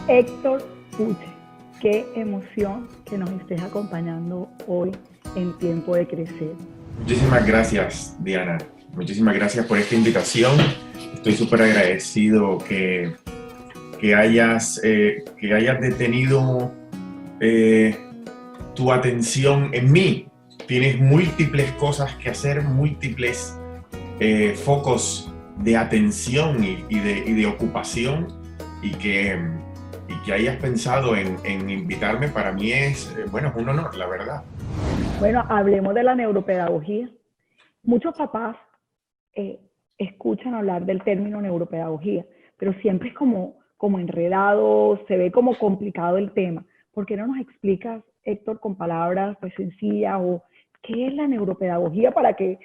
Héctor Puche, qué emoción que nos estés acompañando hoy en Tiempo de Crecer. Muchísimas gracias, Diana. Muchísimas gracias por esta invitación. Estoy súper agradecido que hayas detenido tu atención en mí. Tienes múltiples cosas que hacer, múltiples focos de atención y de ocupación, y que hayas pensado en invitarme, para mí es un honor, la verdad. Bueno, hablemos de la neuropedagogía. Muchos papás escuchan hablar del término neuropedagogía, pero siempre es como enredado, se ve como complicado el tema. ¿Por qué no nos explicas, Héctor, con palabras pues sencillas, o qué es la neuropedagogía para que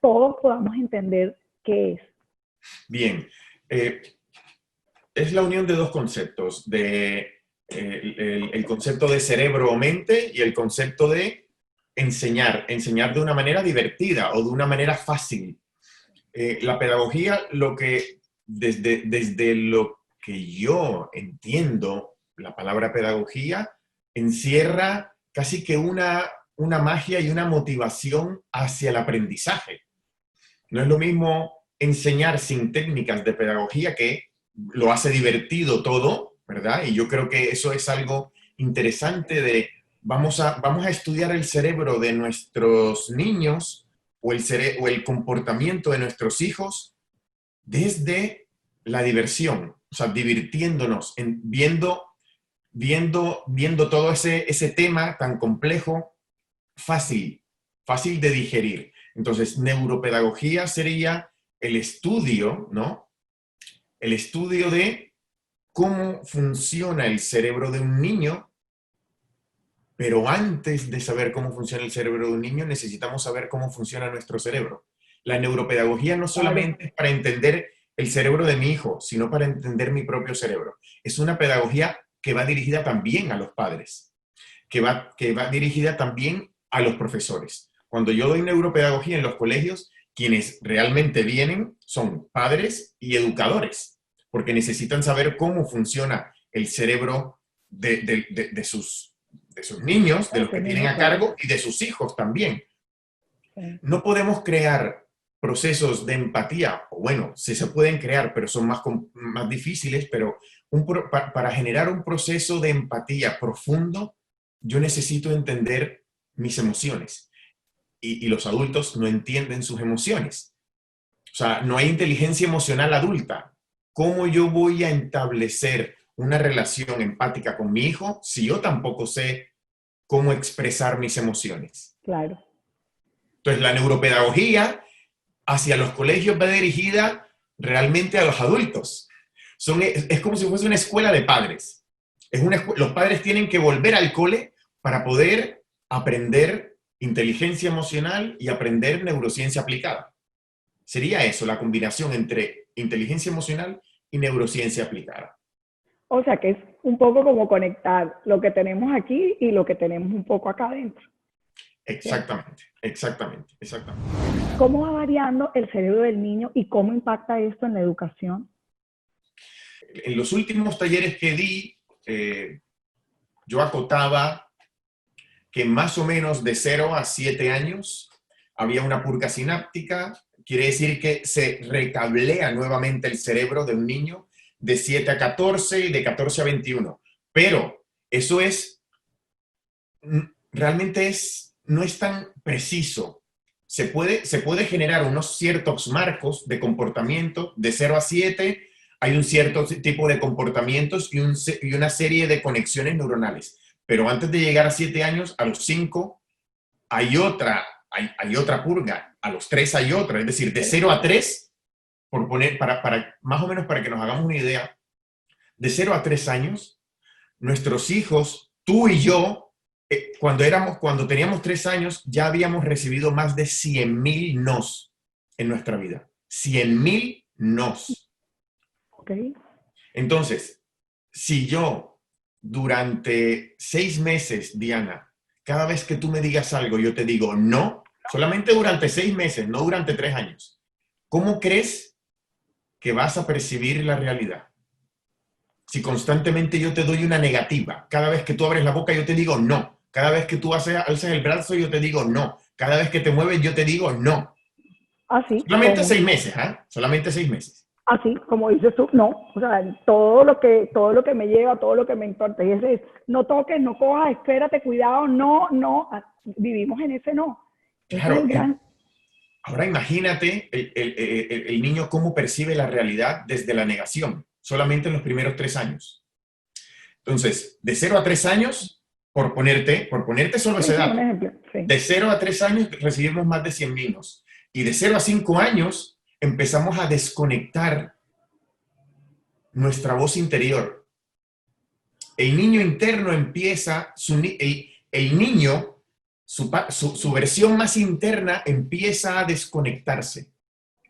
todos podamos entender qué es? Bien, es la unión de dos conceptos, el concepto de cerebro o mente y el concepto de enseñar de una manera divertida o de una manera fácil. La pedagogía, desde lo que yo entiendo, la palabra pedagogía encierra casi que una magia y una motivación hacia el aprendizaje. No es lo mismo enseñar sin técnicas de pedagogía, que lo hace divertido todo, ¿verdad? Y yo creo que eso es algo interesante de vamos a estudiar el cerebro de nuestros niños o el comportamiento de nuestros hijos desde la diversión, o sea, divirtiéndonos, viendo todo ese tema tan complejo, fácil de digerir. Entonces, neuropedagogía sería el estudio, ¿no? El estudio de cómo funciona el cerebro de un niño, pero antes de saber cómo funciona el cerebro de un niño, necesitamos saber cómo funciona nuestro cerebro. La neuropedagogía no Claro. solamente es para entender el cerebro de mi hijo, sino para entender mi propio cerebro. Es una pedagogía que va dirigida también a los padres, que va dirigida también a los profesores. Cuando yo doy neuropedagogía en los colegios, quienes realmente vienen son padres y educadores, porque necesitan saber cómo funciona el cerebro de sus niños, de los Ese que tienen niño, a claro. cargo, y de sus hijos también. Sí. No podemos crear procesos de empatía, o bueno, sí se pueden crear, pero son más difíciles, pero para generar un proceso de empatía profundo, yo necesito entender mis emociones. Y los adultos no entienden sus emociones. O sea, no hay inteligencia emocional adulta. ¿Cómo yo voy a establecer una relación empática con mi hijo si yo tampoco sé cómo expresar mis emociones? Claro. Entonces, la neuropedagogía hacia los colegios va dirigida realmente a los adultos. Es como si fuese una escuela de padres. Los padres tienen que volver al cole para poder aprender inteligencia emocional y aprender neurociencia aplicada. Sería eso, la combinación entre inteligencia emocional y neurociencia aplicada. O sea que es un poco como conectar lo que tenemos aquí y lo que tenemos un poco acá adentro, ¿cierto? Exactamente, exactamente, exactamente. ¿Cómo va variando el cerebro del niño y cómo impacta esto en la educación? En los últimos talleres que di, yo acotaba que más o menos de 0 a 7 años había una purga sináptica. Quiere decir que se recablea nuevamente el cerebro de un niño de 7 a 14 y de 14 a 21. Pero eso realmente no es tan preciso. Se puede generar unos ciertos marcos de comportamiento de 0 a 7. Hay un cierto tipo de comportamientos y una serie de conexiones neuronales. Pero antes de llegar a 7 años, a los 5, hay otra purga. A los 3 hay otra. Es decir, de 0 a 3, más o menos para que nos hagamos una idea, de 0 a 3 años, nuestros hijos, tú y yo, cuando teníamos 3 años, ya habíamos recibido más de 100,000 nos en nuestra vida. 100,000 nos. ¿Ok? Entonces, si yo durante 6 meses, Diana, cada vez que tú me digas algo, yo te digo no, solamente durante 6 meses, no durante 3 años, ¿cómo crees que vas a percibir la realidad? Si constantemente yo te doy una negativa, cada vez que tú abres la boca yo te digo no, cada vez que tú alzas el brazo yo te digo no, cada vez que te mueves yo te digo no. Así Solamente como, 6 meses, ¿ah? Solamente 6 meses. así como dices tú, no, o sea, todo lo que me lleva, todo lo que me importa, y ese es, no toques, no cojas, espérate, cuidado, no, no, vivimos en ese no. Ese es Claro, el gran, ahora imagínate el niño cómo percibe la realidad desde la negación, solamente en los primeros 3 años. Entonces, de 0 a 3 años, por ponerte solo sí, ese sí, un dato, ejemplo, sí. de 0 a 3 años recibimos más de 100 niños. Y de 0 a 5 años empezamos a desconectar nuestra voz interior. El niño interno empieza, el niño, su versión más interna empieza a desconectarse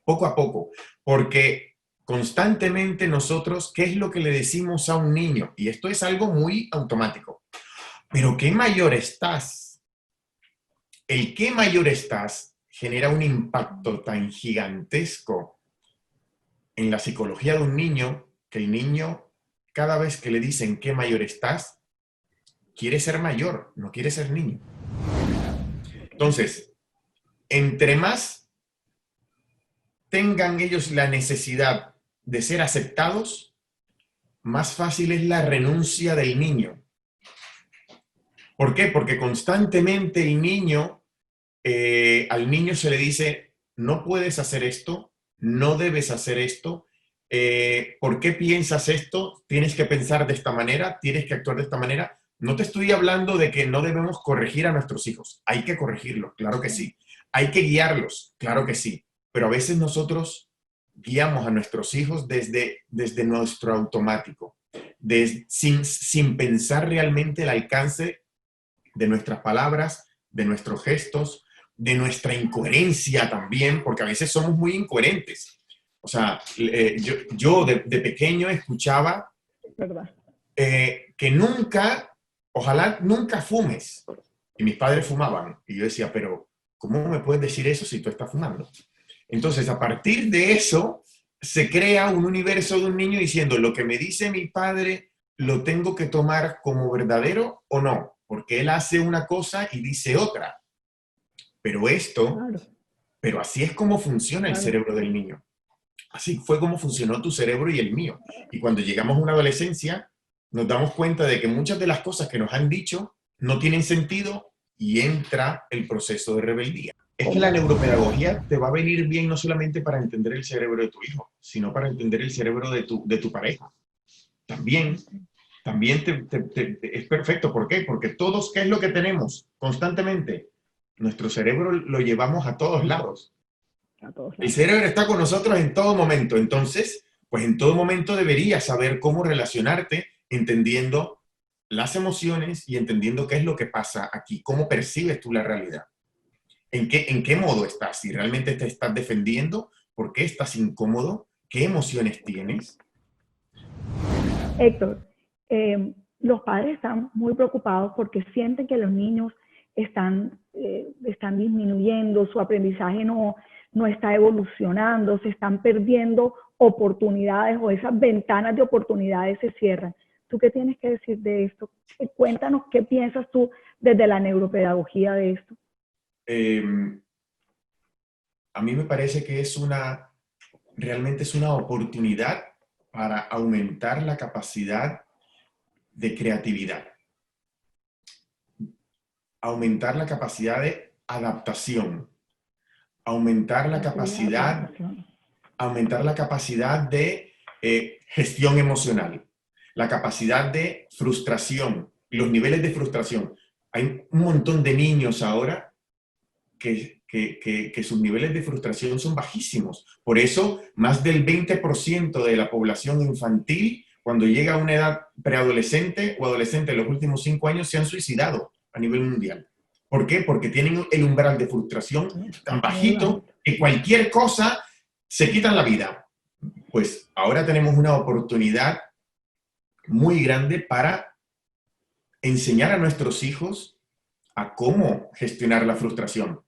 poco a poco, porque constantemente nosotros, ¿qué es lo que le decimos a un niño? Y esto es algo muy automático. Pero ¿qué mayor estás? El qué mayor estás genera un impacto tan gigantesco en la psicología de un niño que el niño, cada vez que le dicen qué mayor estás, quiere ser mayor, no quiere ser niño. Entonces, entre más tengan ellos la necesidad de ser aceptados, más fácil es la renuncia del niño. ¿Por qué? Porque constantemente el niño, al niño se le dice, no puedes hacer esto, no debes hacer esto, ¿por qué piensas esto? Tienes que pensar de esta manera, tienes que actuar de esta manera. No te estoy hablando de que no debemos corregir a nuestros hijos. Hay que corregirlos, claro que sí. Hay que guiarlos, claro que sí. Pero a veces nosotros guiamos a nuestros hijos desde nuestro automático, sin pensar realmente el alcance de nuestras palabras, de nuestros gestos, de nuestra incoherencia también, porque a veces somos muy incoherentes. O sea, yo de pequeño escuchaba ¿Verdad? que nunca, ojalá nunca fumes. Y mis padres fumaban. Y yo decía, pero ¿cómo me puedes decir eso si tú estás fumando? Entonces, a partir de eso, se crea un universo de un niño diciendo, lo que me dice mi padre, ¿lo tengo que tomar como verdadero o no? Porque él hace una cosa y dice otra. Pero esto, Claro, pero así es como funciona el claro. cerebro del niño. Así fue como funcionó tu cerebro y el mío. Y cuando llegamos a una adolescencia, nos damos cuenta de que muchas de las cosas que nos han dicho no tienen sentido y entra el proceso de rebeldía. Es que la Como, neuropedagogía te va a venir bien no solamente para entender el cerebro de tu hijo, sino para entender el cerebro de tu pareja. También, también es perfecto. ¿Por qué? Porque todos, ¿qué es lo que tenemos constantemente? Nuestro cerebro lo llevamos a todos lados. a todos El lados. cerebro está con nosotros en todo momento. Entonces, pues en todo momento deberías saber cómo relacionarte entendiendo las emociones y entendiendo qué es lo que pasa aquí, cómo percibes tú la realidad. ¿En qué modo estás? Si realmente te estás defendiendo, ¿por qué estás incómodo? ¿Qué emociones tienes? Héctor, los padres están muy preocupados porque sienten que los niños están disminuyendo, su aprendizaje no está evolucionando, se están perdiendo oportunidades o esas ventanas de oportunidades se cierran. ¿Tú qué tienes que decir de esto? Cuéntanos qué piensas tú desde la neuropedagogía de esto. Eh, a mí me parece que realmente es una oportunidad para aumentar la capacidad de creatividad, aumentar la capacidad de adaptación, aumentar la Creatividad, capacidad, adaptación. aumentar la capacidad de gestión emocional, la capacidad de frustración, los niveles de frustración. Hay un montón de niños ahora que sus niveles de frustración son bajísimos. Por eso, más del 20% de la población infantil, cuando llega a una edad preadolescente o adolescente en los últimos 5 años, se han suicidado a nivel mundial. ¿Por qué? Porque tienen el umbral de frustración tan Muy bajito bajito. que cualquier cosa se quitan la vida. Pues ahora tenemos una oportunidad muy grande para enseñar a nuestros hijos a cómo gestionar la frustración.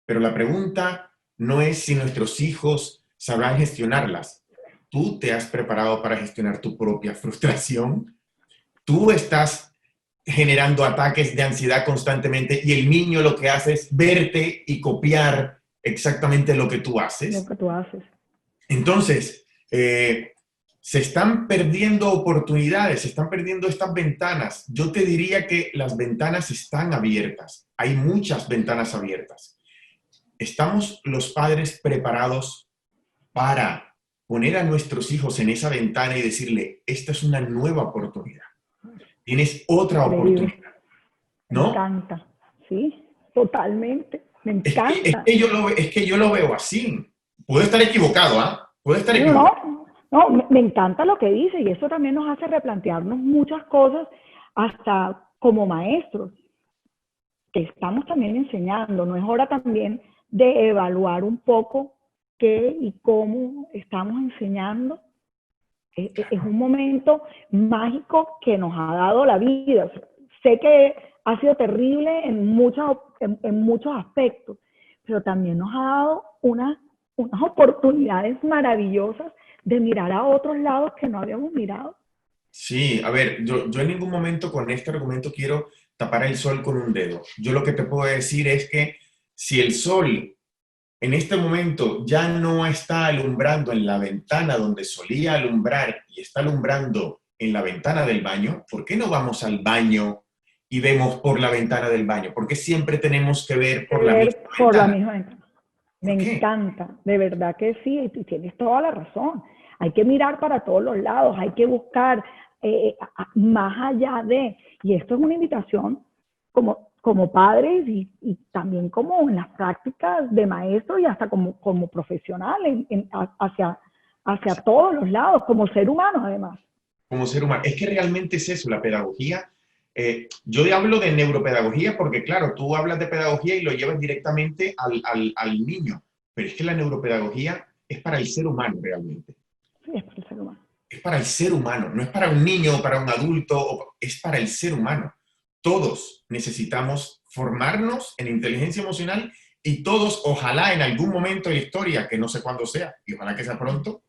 Pero la pregunta no es si nuestros hijos sabrán gestionarlas. tú te has preparado para gestionar tu propia frustración, tú estás generando ataques de ansiedad constantemente y el niño lo que hace es verte y copiar exactamente lo que tú Lo haces. que tú haces. Entonces, se están perdiendo oportunidades, se están perdiendo estas ventanas. Yo te diría que las ventanas están abiertas. Hay muchas ventanas abiertas. ¿Estamos los padres preparados para poner a nuestros hijos en esa ventana y decirle, esta es una nueva oportunidad? Tienes otra Increíble. oportunidad, Me ¿no? encanta. Sí, totalmente. Me Es que, es encanta. que yo lo, es que yo lo veo así. Puedo estar equivocado, ¿ah? Puedo estar No, equivocado. no, no, me encanta lo que dice y eso también nos hace replantearnos muchas cosas hasta como maestros que estamos también enseñando. No es hora también de evaluar un poco qué y cómo estamos enseñando. Es un momento mágico que nos ha dado la vida. Sé que ha sido terrible en muchos aspectos, pero también nos ha dado unas oportunidades maravillosas de mirar a otros lados que no habíamos mirado. Sí, a ver, yo en ningún momento con este argumento quiero tapar el sol con un dedo. Yo lo que te puedo decir es que si el sol en este momento ya no está alumbrando en la ventana donde solía alumbrar y está alumbrando en la ventana del baño, ¿por qué no vamos al baño y vemos por la ventana del baño? ¿Por qué siempre tenemos que ver por la misma Ver por la ventana? misma ventana. Me ¿Por qué? encanta, de verdad que sí, y tienes toda la razón. Hay que mirar para todos los lados, hay que buscar más allá de, y esto es una invitación como padres y también como en las prácticas de maestro y hasta como profesional hacia todos los lados, como ser humano además. Como ser humano. Es que realmente es eso, la pedagogía. Yo hablo de neuropedagogía porque, claro, tú hablas de pedagogía y lo llevas directamente al niño, pero es que la neuropedagogía es para el ser humano realmente. Sí, es para el ser humano. Es para el ser humano, no es para un niño o para un adulto, es para el ser humano. Todos necesitamos formarnos en inteligencia emocional y todos, ojalá en algún momento de la historia, que no sé cuándo sea, y ojalá que sea pronto,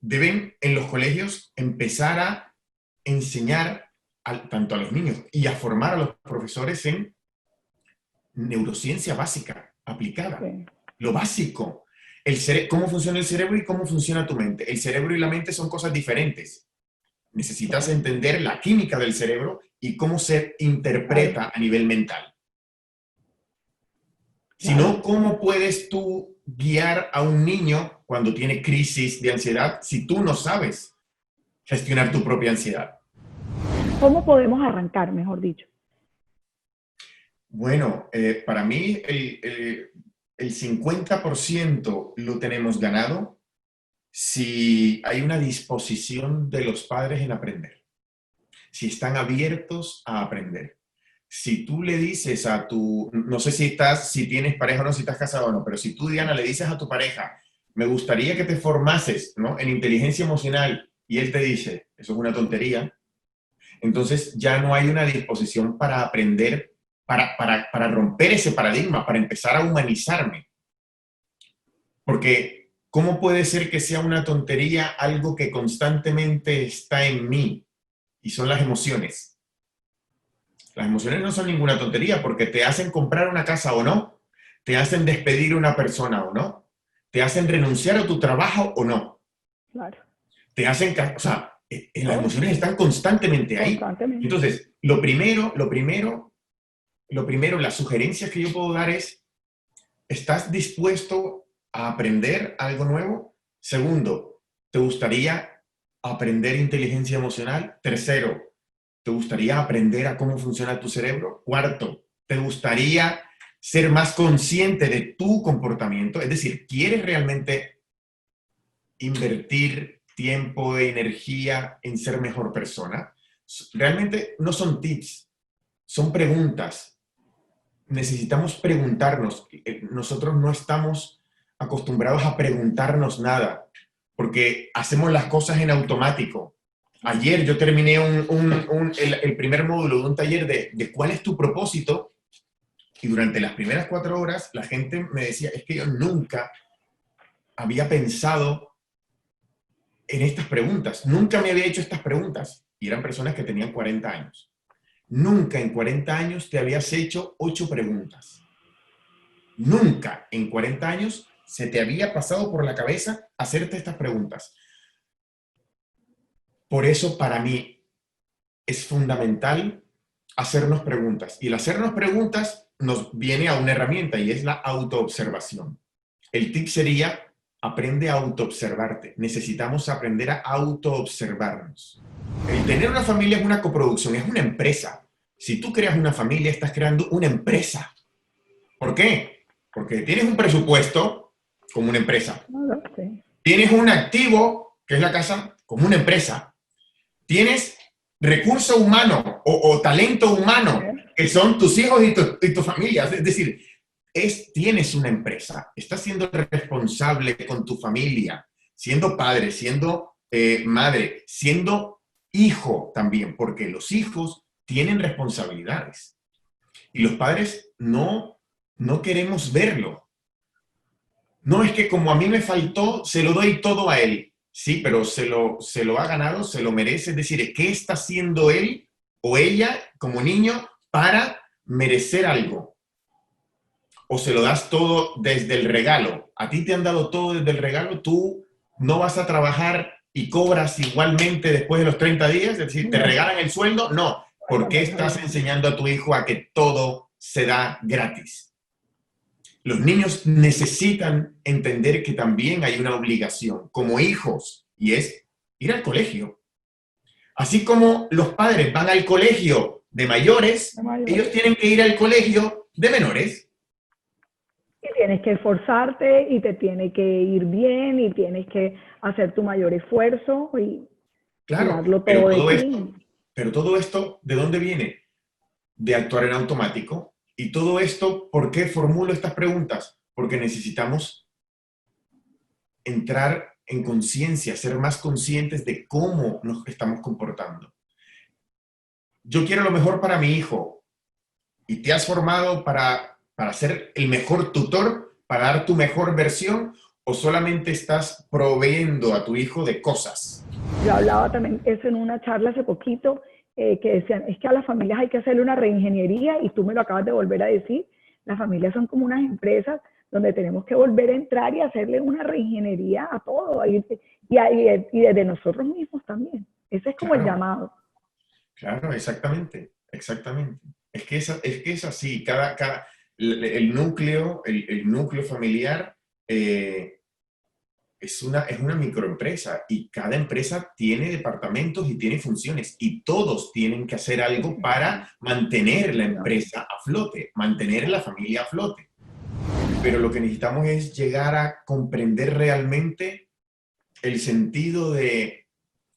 deben en los colegios empezar a enseñar tanto a los niños y a formar a los profesores en neurociencia básica, aplicada. Sí. Lo básico. Cómo funciona el cerebro y cómo funciona tu mente. El cerebro y la mente son cosas diferentes. Necesitas entender la química del cerebro y cómo se Claro, interpreta a nivel mental. Si claro. no, ¿cómo puedes tú guiar a un niño cuando tiene crisis de ansiedad si tú no sabes gestionar tu propia ansiedad? ¿Cómo podemos arrancar, mejor dicho? Bueno, para mí el 50% lo tenemos ganado si hay una disposición de los padres en aprender, si están abiertos a aprender. Si tú le dices a tu, no sé si tienes pareja o no, si estás casado o no, pero si tú, Diana, le dices a tu pareja, me gustaría que te formases, ¿no?, en inteligencia emocional, y él te dice, eso es una tontería, entonces ya no hay una disposición para aprender, para romper ese paradigma, para empezar a humanizarme. Porque, ¿cómo puede ser que sea una tontería algo que constantemente está en mí? Y son las emociones. Las emociones no son ninguna tontería porque te hacen comprar una casa o no, te hacen despedir a una persona o no, te hacen renunciar a tu trabajo o no, Claro, te hacen, o sea, las todo, emociones están constantemente ahí. constantemente. Entonces, lo primero, las sugerencias que yo puedo dar es, ¿estás dispuesto a aprender algo nuevo? Segundo, ¿te gustaría aprender inteligencia emocional? Tercero, ¿te gustaría aprender a cómo funciona tu cerebro? Cuarto, ¿te gustaría ser más consciente de tu comportamiento? Es decir, ¿quieres realmente invertir tiempo e energía en ser mejor persona? Realmente no son tips, son preguntas. Necesitamos preguntarnos. Nosotros no estamos acostumbrados a preguntarnos nada, porque hacemos las cosas en automático. Ayer yo terminé el primer módulo de un taller de cuál es tu propósito, y durante las primeras 4 horas la gente me decía, es que yo nunca había pensado en estas preguntas. Nunca me había hecho estas preguntas. Y eran personas que tenían 40 años. Nunca en 40 años te habías hecho 8 preguntas. Nunca en 40 años se te había pasado por la cabeza hacerte estas preguntas. Por eso, para mí, es fundamental hacernos preguntas. Y el hacernos preguntas nos viene a una herramienta y es la autoobservación. El tip sería, aprende a autoobservarte. Necesitamos aprender a autoobservarnos. El tener una familia es una coproducción, es una empresa. Si tú creas una familia, estás creando una empresa. ¿Por qué? Porque tienes un presupuesto como una empresa. Tienes un activo, que es la casa, como una empresa. Tienes recurso humano o talento humano, que son tus hijos y tu familia. Es decir, tienes una empresa. Estás siendo responsable con tu familia, siendo padre, siendo madre, siendo hijo también, porque los hijos tienen responsabilidades. Y los padres no queremos verlo. No es que como a mí me faltó, se lo doy todo a él. Sí, pero se lo ha ganado, se lo merece. Es decir, ¿qué está haciendo él o ella como niño para merecer algo? O se lo das todo desde el regalo. A ti te han dado todo desde el regalo, tú no vas a trabajar y cobras igualmente después de los 30 días, es decir, ¿te regalan el sueldo? No. ¿Por qué estás enseñando a tu hijo a que todo se da gratis? Los niños necesitan entender que también hay una obligación como hijos y es ir al colegio. Así como los padres van al colegio de mayores, ellos tienen que ir al colegio de menores. Y tienes que esforzarte y te tiene que ir bien y tienes que hacer tu mayor esfuerzo y darlo todo de ti. Pero todo esto, ¿de dónde viene? De actuar en automático. Y todo esto, ¿por qué formulo estas preguntas? Porque necesitamos entrar en conciencia, ser más conscientes de cómo nos estamos comportando. Yo quiero lo mejor para mi hijo. Y te has formado para ser el mejor tutor, para dar tu mejor versión, o solamente estás proveyendo a tu hijo de cosas. Yo hablaba también eso en una charla hace poquito, que decían, es que a las familias hay que hacerle una reingeniería, y tú me lo acabas de volver a decir, las familias son como unas empresas donde tenemos que volver a entrar y hacerle una reingeniería a todo, y desde nosotros mismos también. Ese es como el llamado. Claro, exactamente, exactamente. Es que es así, el núcleo familiar es una microempresa y cada empresa tiene departamentos y tiene funciones y todos tienen que hacer algo para mantener la empresa a flote, mantener la familia a flote. Pero lo que necesitamos es llegar a comprender realmente el sentido de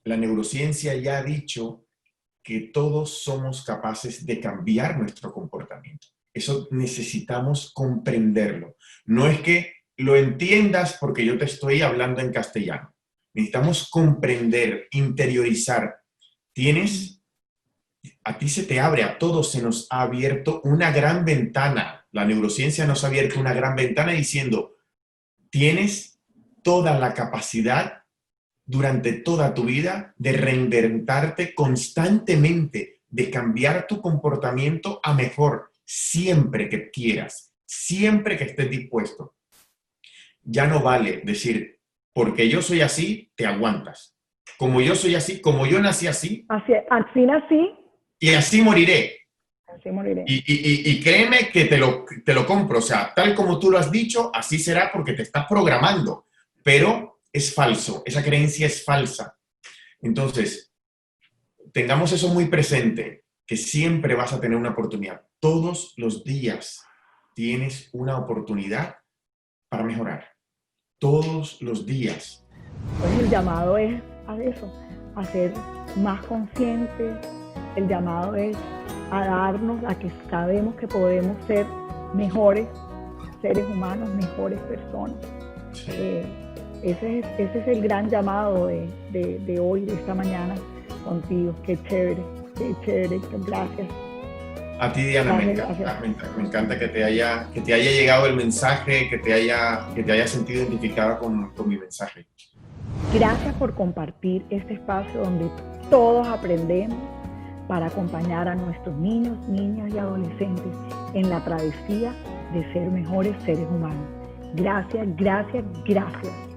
la neurociencia. Ya ha dicho que todos somos capaces de cambiar nuestro comportamiento. Eso necesitamos comprenderlo. No es que lo entiendas porque yo te estoy hablando en castellano. Necesitamos comprender, interiorizar. A ti se te abre, a todos se nos ha abierto una gran ventana. La neurociencia nos ha abierto una gran ventana diciendo, tienes toda la capacidad durante toda tu vida de reinventarte constantemente, de cambiar tu comportamiento a mejor, siempre que quieras, siempre que estés dispuesto. Ya no vale decir, porque yo soy así, te aguantas. Como yo soy así, como yo nací así. Así nací. Y así moriré. Así moriré. Y créeme que te lo compro. O sea, tal como tú lo has dicho, así será porque te estás programando. Pero es falso. Esa creencia es falsa. Entonces, tengamos eso muy presente, que siempre vas a tener una oportunidad. Todos los días tienes una oportunidad para mejorar. Todos los días. Pues el llamado es a eso, a ser más conscientes. El llamado es a darnos, a que sabemos que podemos ser mejores seres humanos, mejores personas. Sí. Ese es el gran llamado de hoy, de esta mañana contigo. Qué chévere, gracias. A ti, Diana, me encanta que te haya llegado el mensaje, que te haya sentido identificada con mi mensaje. Gracias por compartir este espacio donde todos aprendemos para acompañar a nuestros niños, niñas y adolescentes en la travesía de ser mejores seres humanos. Gracias, gracias, gracias.